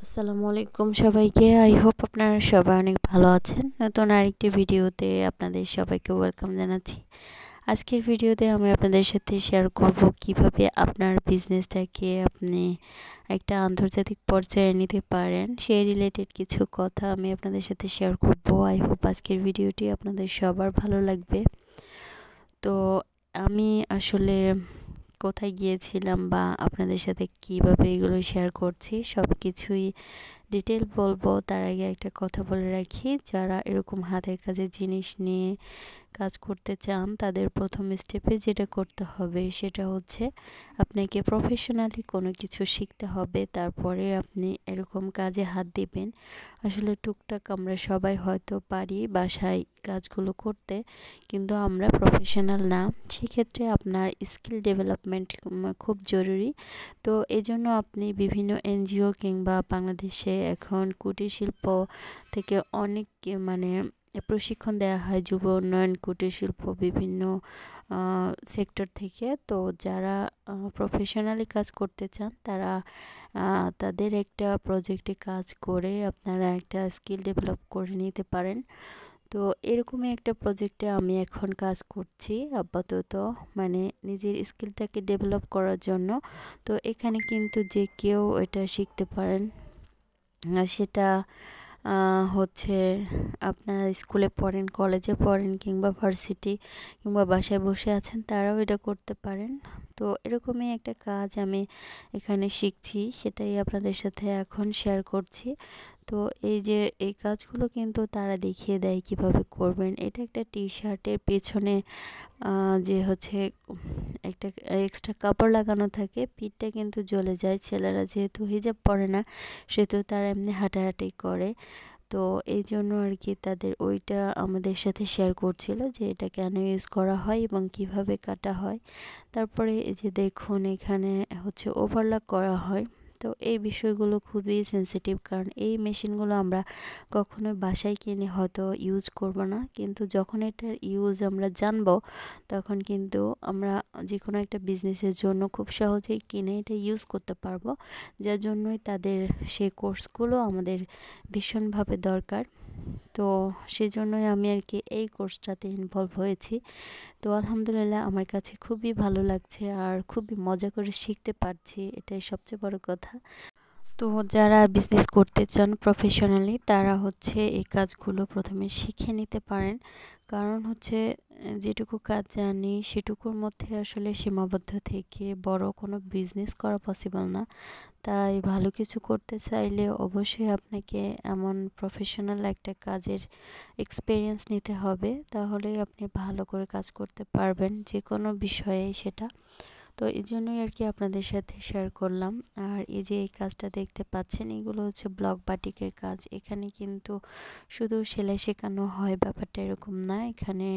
আসসালামু আলাইকুম সবাইকে। আই হোপ আপনারা সবাই অনেক ভালো আছেন। নতুন আরেকটি ভিডিওতে আপনাদের সবাইকে ওয়েলকাম জানাচ্ছি। আজকের ভিডিওতে আমি আপনাদের সাথে শেয়ার করব কিভাবে আপনার বিজনেসটাকে আপনি একটা আন্তর্জাতিক পর্যায়ে নিতে পারেন, সেই রিলেটেড কিছু কথা আমি আপনাদের সাথে শেয়ার করব। আই হোপ আজকের ভিডিওটি আপনাদের সবার ভালো লাগবে। তো আমি আসলে কোথায় গিয়েছিলাম বা আপনাদের সাথে কিভাবে এগুলো শেয়ার করছি সব কিছুই ডিটেল বলবো। তার আগে একটা কথা বলে রাখি, যারা এরকম হাতের কাজের জিনিস নিয়ে কাজ করতে চান তাদের প্রথম স্টেপে যেটা করতে হবে সেটা হচ্ছে আপনাকে প্রফেশনালি কোনো কিছু শিখতে হবে, তারপরে আপনি এরকম কাজে হাত দিবেন। আসলে টুকটাক আমরা সবাই হয়তো পারি বাসায় কাজগুলো করতে, কিন্তু আমরা প্রফেশনাল না। সেক্ষেত্রে আপনার স্কিল ডেভেলপমেন্ট খুব জরুরি। তো এজন্য আপনি বিভিন্ন এনজিও কিংবা বাংলাদেশে এখন কুটির শিল্প থেকে অনেক প্রশিক্ষণ দেওয়া হয়, যুব উন্নয়ন, কুটির শিল্প, বিভিন্ন সেক্টর থেকে। তো যারা প্রফেশনালি কাজ করতে চান তারা তাদের একটা প্রজেক্টে কাজ করে আপনারা একটা স্কিল ডেভেলপ করে নিতে পারেন। তো এরকমই একটা প্রজেক্টে আমি এখন কাজ করছি আপাতত, নিজের স্কিলটাকে ডেভেলপ করার জন্য। তো এখানে কিন্তু যে কেউ এটা শিখতে পারেন। সেটা হচ্ছে আপনারা স্কুলে পড়েন, কলেজে পড়েন কিংবা ভার্সিটি কিংবা বাসায় বসে আছেন, তারাও এটা করতে পারেন। তো এরকমই একটা কাজ আমি এখানে শিখছি, সেটাই আপনাদের সাথে এখন শেয়ার করছি। তো এই কাজগুলো কিন্তু তারা দেখিয়ে দেয় কিভাবে করবেন। এটা একটা টি শার্টের পেছনে যে হচ্ছে একটা এক্সট্রা কাপড় লাগানো থাকে, পিঠটা কিন্তু জ্বলে যায়। ছেলেরা যেহেতু হিজাব পরে না সেহেতু তারা এমনি হাঁটাহাঁটি করে। তো এই জন্য আর কি তাদের ওইটা আমাদের সাথে শেয়ার করছিল যে এটা কেন ইউজ করা হয় এবং কিভাবে কাটা হয়। তারপরে এই যে দেখুন এখানে হচ্ছে ওভারলক করা হয়। তো এই বিষয়গুলো খুবই সেন্সিটিভ, কারণ এই মেশিনগুলো আমরা কখনো বাসায় কিনে হয়তো ইউজ করব না, কিন্তু যখন এটার ইউজ আমরা জানবো তখন কিন্তু আমরা যে কোনো একটা বিজনেসের জন্য খুব সহজেই কিনে এটা ইউজ করতে পারবো। যার জন্যই তাদের সেই কোর্সগুলো আমাদের ভীষণভাবে দরকার। তো সেজন্যই আমি আর কি এই কোর্সটাতে ইনভলভ হয়েছি। তো আলহামদুলিল্লাহ আমার কাছে খুবই ভালো লাগছে আর খুবই মজা করে শিখতে পারছি, এটাই সবচেয়ে বড় কথা। তো যারা বিজনেস করতে চান প্রফেশনালি তারা হচ্ছে এই কাজগুলো প্রথমে শিখে নিতে পারেন। কারণ হচ্ছে যেটুকু কাজ জানি সেটুকুর মধ্যে আসলে সীমাবদ্ধ থেকে বড় কোনো বিজনেস করা পসিবল না। তাই ভালো কিছু করতে চাইলে অবশ্যই আপনাকে এমন প্রফেশনাল একটা কাজের এক্সপিরিয়েন্স নিতে হবে, তাহলেই আপনি ভালো করে কাজ করতে পারবেন যে কোনো বিষয়ে সেটা। তো এই জন্যই আর কি আপনাদের সাথে শেয়ার করলাম। আর এই যে এই কাজটা দেখতে পাচ্ছেন, এগুলো হচ্ছে ব্লক বাটিকের কাজ। এখানে কিন্তু শুধু সেলাই শেখানো হয় ব্যাপারটা এরকম না, এখানে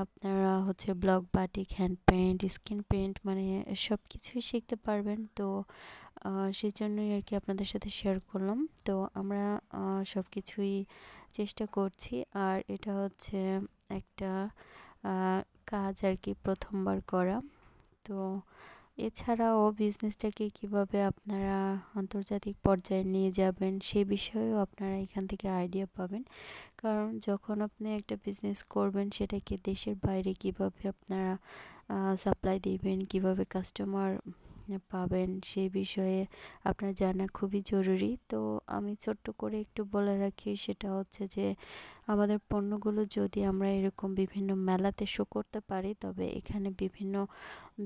আপনারা হচ্ছে block batik, hand paint, skin paint সব কিছুই শিখতে পারবেন। তো সেই জন্যই আর কি আপনাদের সাথে শেয়ার করলাম। তো আমরা সব কিছুই চেষ্টা করছি। আর এটা হচ্ছে একটা কাজ আর কি প্রথমবার করা। তো এছাড়াও বিজনেসটাকে কিভাবে আপনারা আন্তর্জাতিক পর্যায়ে নিয়ে যাবেন সে বিষয়েও আপনারা এখান থেকে আইডিয়া পাবেন। কারণ যখন আপনি একটা বিজনেস করবেন সেটাকে দেশের বাইরে কিভাবে আপনারা সাপ্লাই দিবেন, কিভাবে কাস্টমার পাবেন সেই বিষয়ে আপনার জানা খুবই জরুরি। তো আমি ছোট্ট করে একটু বলে রাখি, সেটা হচ্ছে যে আমাদের পণ্যগুলো যদি আমরা এরকম বিভিন্ন মেলাতে শো করতে পারি তবে এখানে বিভিন্ন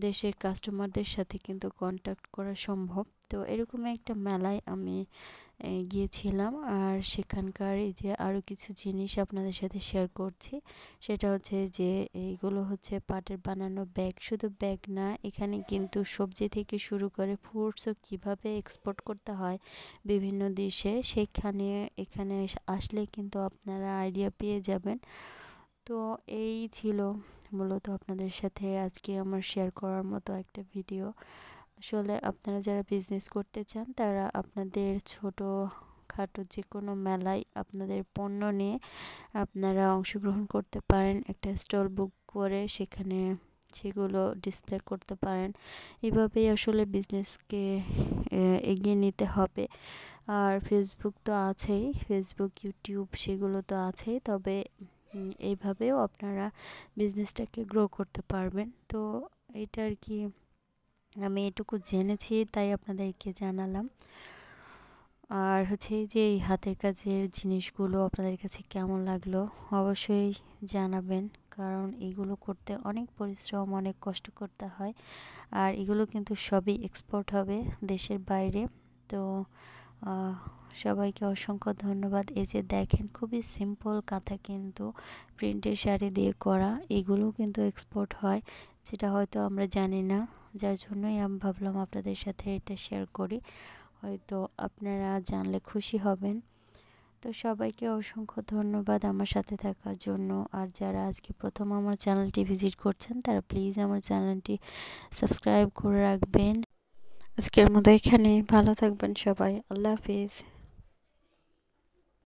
দেশের কাস্টমারদের সাথে কিন্তু কন্ট্যাক্ট করা সম্ভব। তো এরকম একটা মেলায় আমি গিয়েছিলাম, আর সেখানকার এই যে আরও কিছু জিনিস আপনাদের সাথে শেয়ার করছি। সেটা হচ্ছে যে এইগুলো হচ্ছে পাটের বানানো ব্যাগ, শুধু ব্যাগ না, এখানে কিন্তু সবজি থেকে শুরু করে ফ্রুটসও কীভাবে এক্সপোর্ট করতে হয় বিভিন্ন দেশে, এখানে আসলে কিন্তু আপনারা আইডিয়া পেয়ে যাবেন। তো এই ছিল মূলত আপনাদের সাথে আজকে আমার শেয়ার করার মতো একটা ভিডিও। আসলে আপনারা যারা বিজনেস করতে চান তারা আপনাদের ছোট খাটো যে কোনো মেলায় আপনাদের পণ্য নিয়ে আপনারা অংশগ্রহণ করতে পারেন, একটা স্টল বুক করে সেখানে সেগুলো ডিসপ্লে করতে পারেন। এভাবেই আসলে বিজনেসকে এগিয়ে নিতে হবে। আর ফেসবুক তো আছেই, ফেসবুক ইউটিউব সেগুলো তো আছেই, তবে এইভাবেও আপনারা বিজনেসটাকে গ্রো করতে পারবেন। তো এটা আর কি আমি এটুকু জেনেছি, তাই আপনাদেরকে জানালাম। আর হচ্ছে যে এই হাতের কাজের জিনিসগুলো আপনাদের কাছে কেমন লাগলো অবশ্যই জানাবেন, কারণ এগুলো করতে অনেক পরিশ্রম, অনেক কষ্ট করতে হয়। আর এগুলো কিন্তু সবই এক্সপোর্ট হবে দেশের বাইরে। তো সবাইকে অসংখ্য ধন্যবাদ। এই যে দেখেন, খুবই সিম্পল কাঁথা কিন্তু প্রিন্টের শাড়ি দিয়ে করা, এগুলো কিন্তু এক্সপোর্ট হয়, যেটা হয়তো আমরা জানি না। যার জন্যই আমি ভাবলাম আপনাদের সাথে এটা শেয়ার করি, হয়তো আপনারা জানলে খুশি হবেন। তো সবাইকে অসংখ্য ধন্যবাদ আমার সাথে থাকার জন্য। আর যারা আজকে প্রথম আমার চ্যানেলটি ভিজিট করছেন, তারা প্লিজ আমার চ্যানেলটি সাবস্ক্রাইব করে রাখবেন। আজকের মতো এখানে, ভালো থাকবেন সবাই, আল্লাহ হাফিজ।